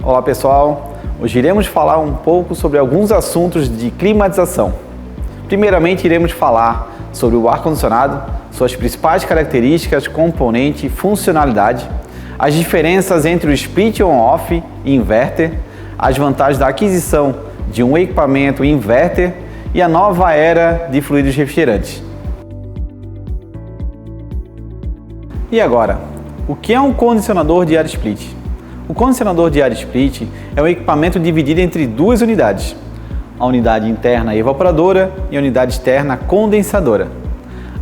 Olá pessoal, hoje iremos falar um pouco sobre alguns assuntos de climatização. Primeiramente iremos falar sobre o ar-condicionado, suas principais características, componente e funcionalidade, as diferenças entre o split on-off e inverter, as vantagens da aquisição de um equipamento inverter e a nova era de fluidos refrigerantes. E agora, o que é um condicionador de ar split? O condicionador de ar split é um equipamento dividido entre duas unidades, a unidade interna evaporadora e a unidade externa condensadora.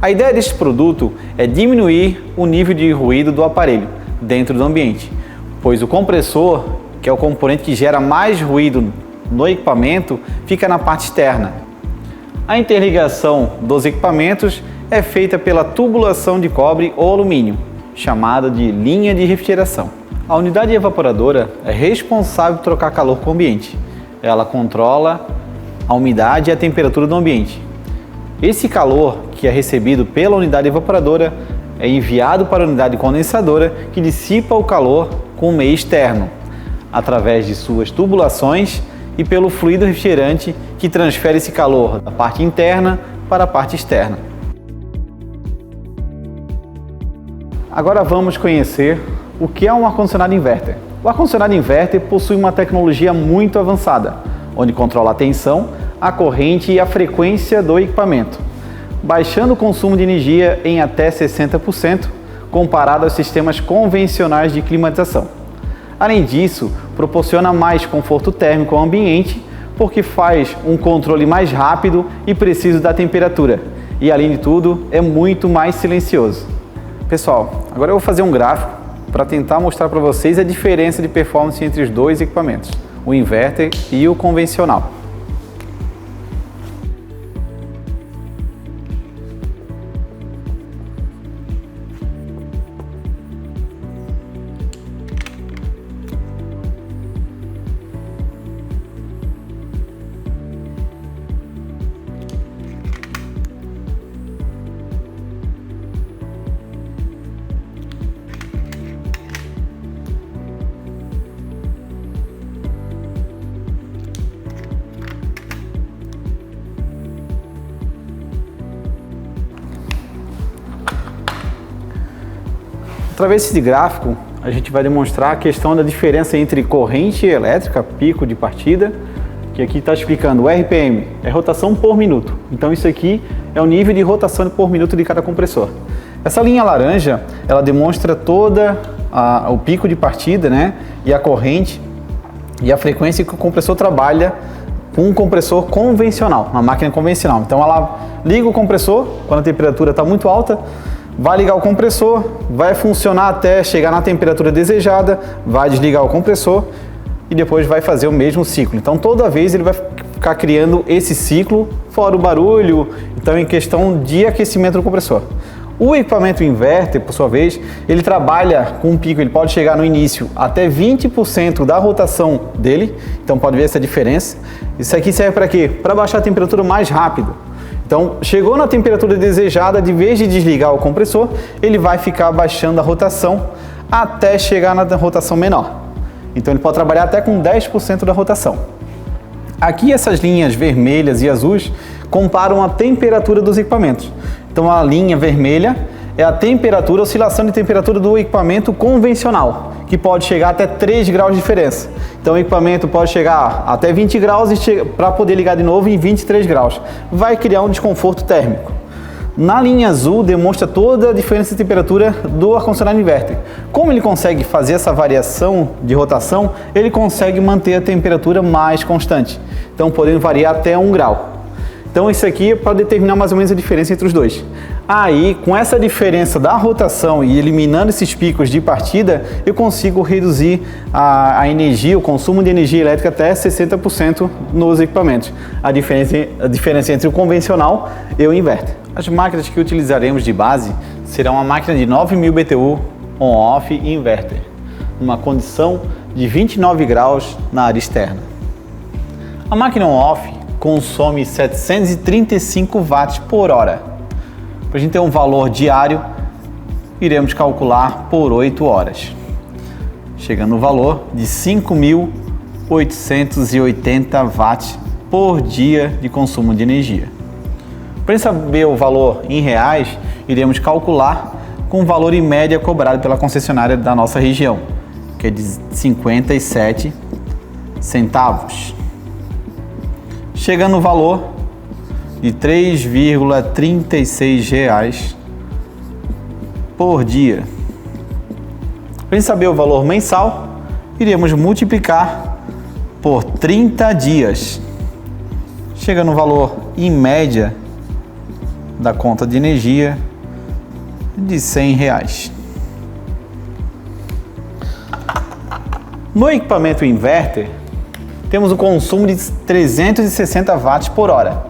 A ideia deste produto é diminuir o nível de ruído do aparelho dentro do ambiente, pois o compressor, que é o componente que gera mais ruído no equipamento, fica na parte externa. A interligação dos equipamentos é feita pela tubulação de cobre ou alumínio, chamada de linha de refrigeração. A unidade evaporadora é responsável por trocar calor com o ambiente. Ela controla a umidade e a temperatura do ambiente. Esse calor que é recebido pela unidade evaporadora é enviado para a unidade condensadora, que dissipa o calor com o meio externo, através de suas tubulações e pelo fluido refrigerante, que transfere esse calor da parte interna para a parte externa. Agora vamos conhecer o que é um ar-condicionado inverter. O ar-condicionado inverter possui uma tecnologia muito avançada, onde controla a tensão, a corrente e a frequência do equipamento, baixando o consumo de energia em até 60% comparado aos sistemas convencionais de climatização. Além disso, proporciona mais conforto térmico ao ambiente, porque faz um controle mais rápido e preciso da temperatura e, além de tudo, é muito mais silencioso. Pessoal, agora eu vou fazer um gráfico para tentar mostrar para vocês a diferença de performance entre os dois equipamentos, o inverter e o convencional. Através desse gráfico, a gente vai demonstrar a questão da diferença entre corrente elétrica, pico de partida, que aqui está explicando o RPM, é rotação por minuto. Então isso aqui é o nível de rotação por minuto de cada compressor. Essa linha laranja, ela demonstra toda o pico de partida, né, e a corrente e a frequência que o compressor trabalha com um compressor convencional, uma máquina convencional. Então ela liga o compressor quando a temperatura está muito alta, vai ligar o compressor, vai funcionar até chegar na temperatura desejada, vai desligar o compressor e depois vai fazer o mesmo ciclo. Então toda vez ele vai ficar criando esse ciclo, fora o barulho, então em questão de aquecimento do compressor. O equipamento inverter, por sua vez, ele trabalha com um pico, ele pode chegar no início até 20% da rotação dele, então pode ver essa diferença. Isso aqui serve para quê? Para baixar a temperatura mais rápido. Então, chegou na temperatura desejada, de vez de desligar o compressor, ele vai ficar baixando a rotação até chegar na rotação menor. Então, ele pode trabalhar até com 10% da rotação. Aqui, essas linhas vermelhas e azuis comparam a temperatura dos equipamentos. Então, a linha vermelha é a temperatura, a oscilação de temperatura do equipamento convencional, que pode chegar até 3 graus de diferença. Então o equipamento pode chegar até 20 graus para poder ligar de novo em 23 graus. Vai criar um desconforto térmico. Na linha azul demonstra toda a diferença de temperatura do ar-condicionado inverter. Como ele consegue fazer essa variação de rotação, ele consegue manter a temperatura mais constante. Então podendo variar até 1 grau. Então isso aqui é para determinar mais ou menos a diferença entre os dois. Aí, com essa diferença da rotação e eliminando esses picos de partida, eu consigo reduzir a energia, o consumo de energia elétrica até 60% nos equipamentos. A diferença entre o convencional e o inverter. As máquinas que utilizaremos de base serão uma máquina de 9.000 BTU on-off e inverter, numa condição de 29 graus na área externa. A máquina on-off consome 735 watts por hora. Para a gente ter um valor diário, iremos calcular por 8 horas. chegando no valor de 5.880 watts por dia de consumo de energia. Para saber o valor em reais, iremos calcular com o valor em média cobrado pela concessionária da nossa região, que é de 57 centavos, chegando no valor de R$ 3,36 por dia. Para saber o valor mensal, iremos multiplicar por 30 dias, chegando no valor em média da conta de energia de R$ 100. No equipamento inverter, temos um consumo de 360 watts por hora,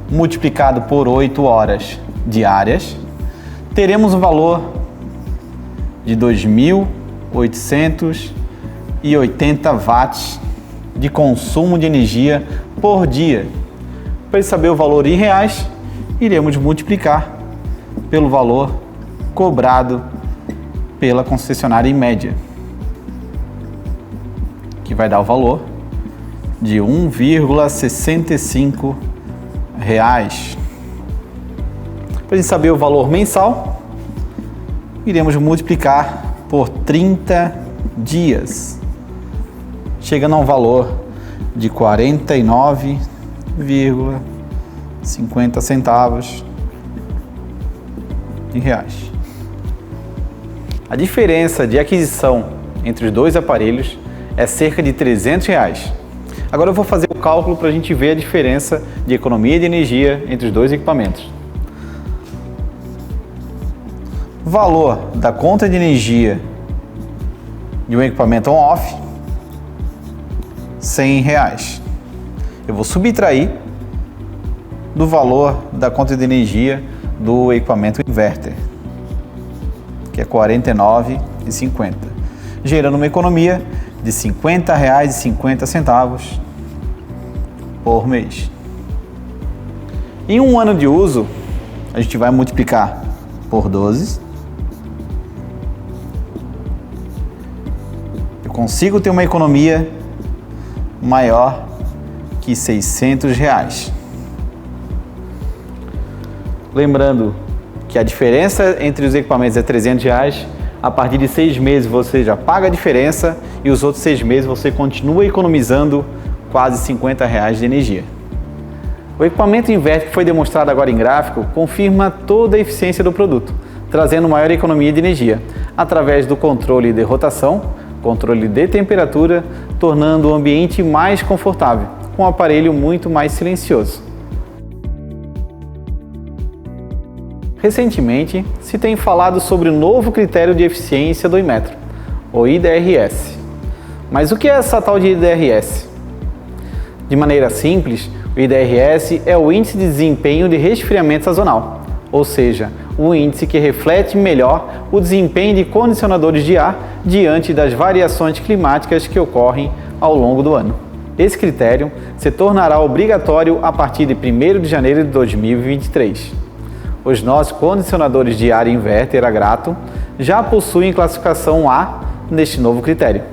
multiplicado por 8 horas diárias, teremos um valor de 2.880 watts de consumo de energia por dia. Para saber o valor em reais, iremos multiplicar pelo valor cobrado pela concessionária em média, que vai dar o valor de R$ 1,65. Para saber o valor mensal, iremos multiplicar por 30 dias, chegando a um valor de R$ 49,50 em reais. A diferença de aquisição entre os dois aparelhos é cerca de R$ 300. Agora eu vou fazer o cálculo para a gente ver a diferença de economia de energia entre os dois equipamentos. O valor da conta de energia de um equipamento on-off, R$ 100. Eu vou subtrair do valor da conta de energia do equipamento inverter, que é R$ 49,50, gerando uma economia de R$ 50,50 por mês. Em um ano de uso, a gente vai multiplicar por 12. Eu consigo ter uma economia maior que R$ 600. Lembrando que a diferença entre os equipamentos é R$ 300. A partir de 6 meses você já paga a diferença e os outros 6 meses você continua economizando quase R$ 50 de energia. O equipamento inverter que foi demonstrado agora em gráfico confirma toda a eficiência do produto, trazendo maior economia de energia, através do controle de rotação, controle de temperatura, tornando o ambiente mais confortável, com um aparelho muito mais silencioso. Recentemente, se tem falado sobre o novo critério de eficiência do Inmetro, o IDRS. Mas o que é essa tal de IDRS? De maneira simples, o IDRS é o Índice de Desempenho de Resfriamento Sazonal, ou seja, o índice que reflete melhor o desempenho de condicionadores de ar diante das variações climáticas que ocorrem ao longo do ano. Esse critério se tornará obrigatório a partir de 1º de janeiro de 2023. Os nossos condicionadores de ar inverter a Graton já possuem classificação A neste novo critério.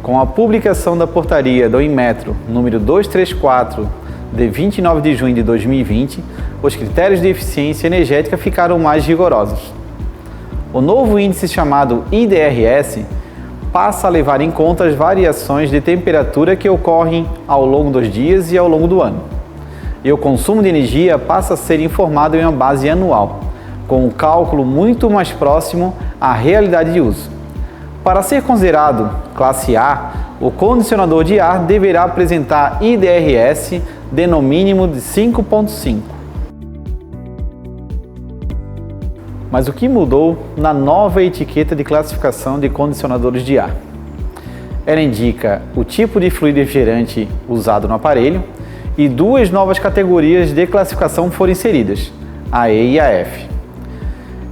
Com a publicação da portaria do Inmetro número 234 de 29 de junho de 2020, os critérios de eficiência energética ficaram mais rigorosos. O novo índice chamado IDRS passa a levar em conta as variações de temperatura que ocorrem ao longo dos dias e ao longo do ano. E o consumo de energia passa a ser informado em uma base anual, com um cálculo muito mais próximo à realidade de uso. Para ser considerado classe A, o condicionador de ar deverá apresentar IDRS de no mínimo de 5,5. Mas o que mudou na nova etiqueta de classificação de condicionadores de ar? Ela indica o tipo de fluido refrigerante usado no aparelho, e 2 novas categorias de classificação foram inseridas, a E e a F.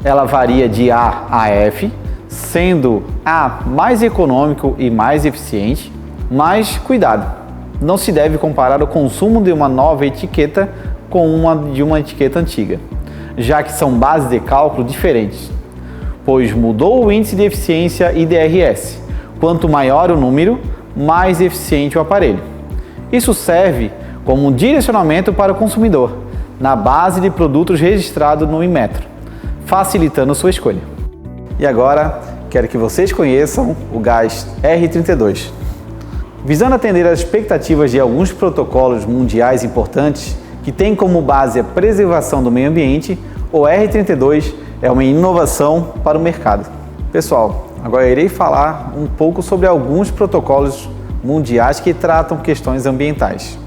Ela varia de A a F, sendo A mais econômico e mais eficiente, mas cuidado, não se deve comparar o consumo de uma nova etiqueta com uma etiqueta antiga, já que são bases de cálculo diferentes, pois mudou o índice de eficiência IDRS, Quanto maior o número, mais eficiente o aparelho. Isso serve como um direcionamento para o consumidor, na base de produtos registrados no Inmetro, facilitando sua escolha. E agora, quero que vocês conheçam o gás R32. Visando atender às expectativas de alguns protocolos mundiais importantes que têm como base a preservação do meio ambiente, o R32 é uma inovação para o mercado. Pessoal, agora eu irei falar um pouco sobre alguns protocolos mundiais que tratam questões ambientais.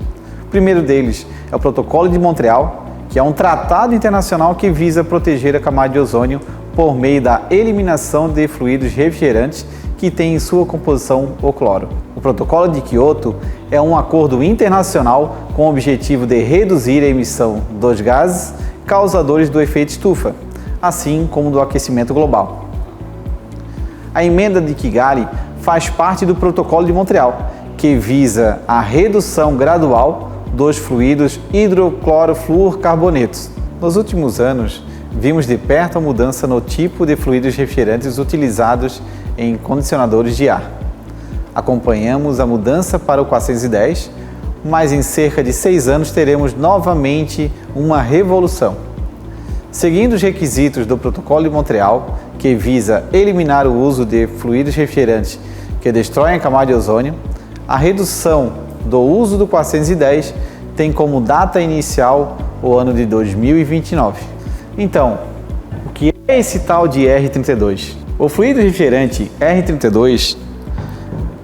O primeiro deles é o Protocolo de Montreal, que é um tratado internacional que visa proteger a camada de ozônio por meio da eliminação de fluidos refrigerantes que têm em sua composição o cloro. O Protocolo de Kyoto é um acordo internacional com o objetivo de reduzir a emissão dos gases causadores do efeito estufa, assim como do aquecimento global. A emenda de Kigali faz parte do Protocolo de Montreal, que visa a redução gradual dos fluidos hidroclorofluorcarbonetos. Nos últimos anos, vimos de perto a mudança no tipo de fluidos refrigerantes utilizados em condicionadores de ar. Acompanhamos a mudança para o 410, mas em cerca de 6 anos teremos novamente uma revolução. Seguindo os requisitos do Protocolo de Montreal, que visa eliminar o uso de fluidos refrigerantes que destroem a camada de ozônio, a redução do uso do 410 tem como data inicial o ano de 2029. Então, o que é esse tal de R32? O fluido refrigerante R32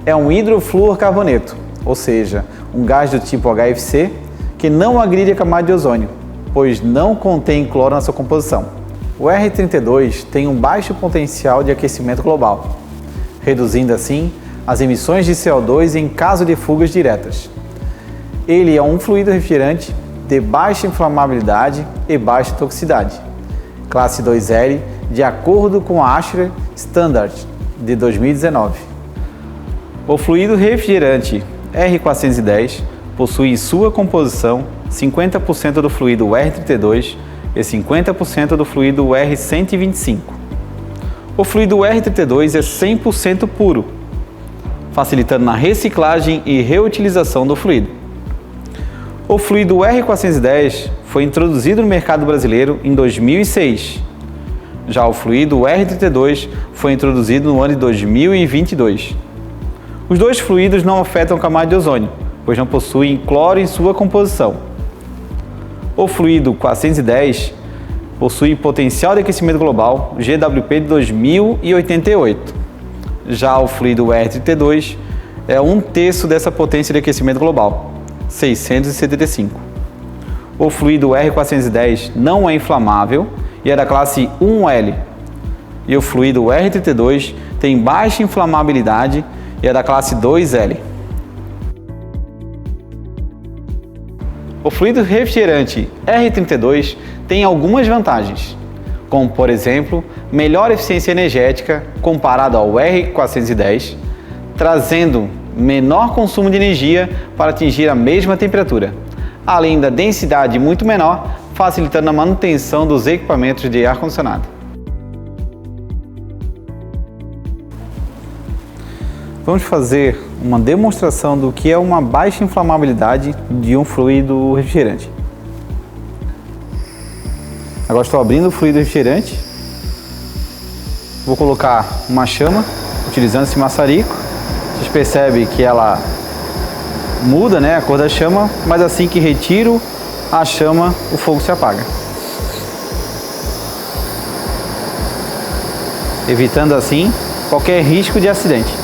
é um hidrofluorcarboneto, ou seja, um gás do tipo HFC que não agride a camada de ozônio, pois não contém cloro na sua composição. O R32 tem um baixo potencial de aquecimento global, reduzindo assim as emissões de CO2 em caso de fugas diretas. Ele é um fluido refrigerante de baixa inflamabilidade e baixa toxicidade, classe 2L, de acordo com a ASHRAE Standard de 2019. O fluido refrigerante R410 possui em sua composição 50% do fluido R32 e 50% do fluido R125. O fluido R32 é 100% puro, facilitando na reciclagem e reutilização do fluido. O fluido R410 foi introduzido no mercado brasileiro em 2006. Já o fluido R32 foi introduzido no ano de 2022. Os dois fluidos não afetam a camada de ozônio, pois não possuem cloro em sua composição. O fluido 410 possui potencial de aquecimento global GWP de 2088. Já o fluido R32 é 1/3 dessa potência de aquecimento global, 675. O fluido R410 não é inflamável e é da classe 1L. E o fluido R32 tem baixa inflamabilidade e é da classe 2L. O fluido refrigerante R32 tem algumas vantagens, como por exemplo, melhor eficiência energética comparado ao R410, trazendo menor consumo de energia para atingir a mesma temperatura, além da densidade muito menor, facilitando a manutenção dos equipamentos de ar-condicionado. Vamos fazer uma demonstração do que é uma baixa inflamabilidade de um fluido refrigerante. Agora estou abrindo o fluido refrigerante, vou colocar uma chama utilizando esse maçarico. Vocês percebem que ela muda, né, a cor da chama, mas assim que retiro a chama, o fogo se apaga, evitando assim qualquer risco de acidente.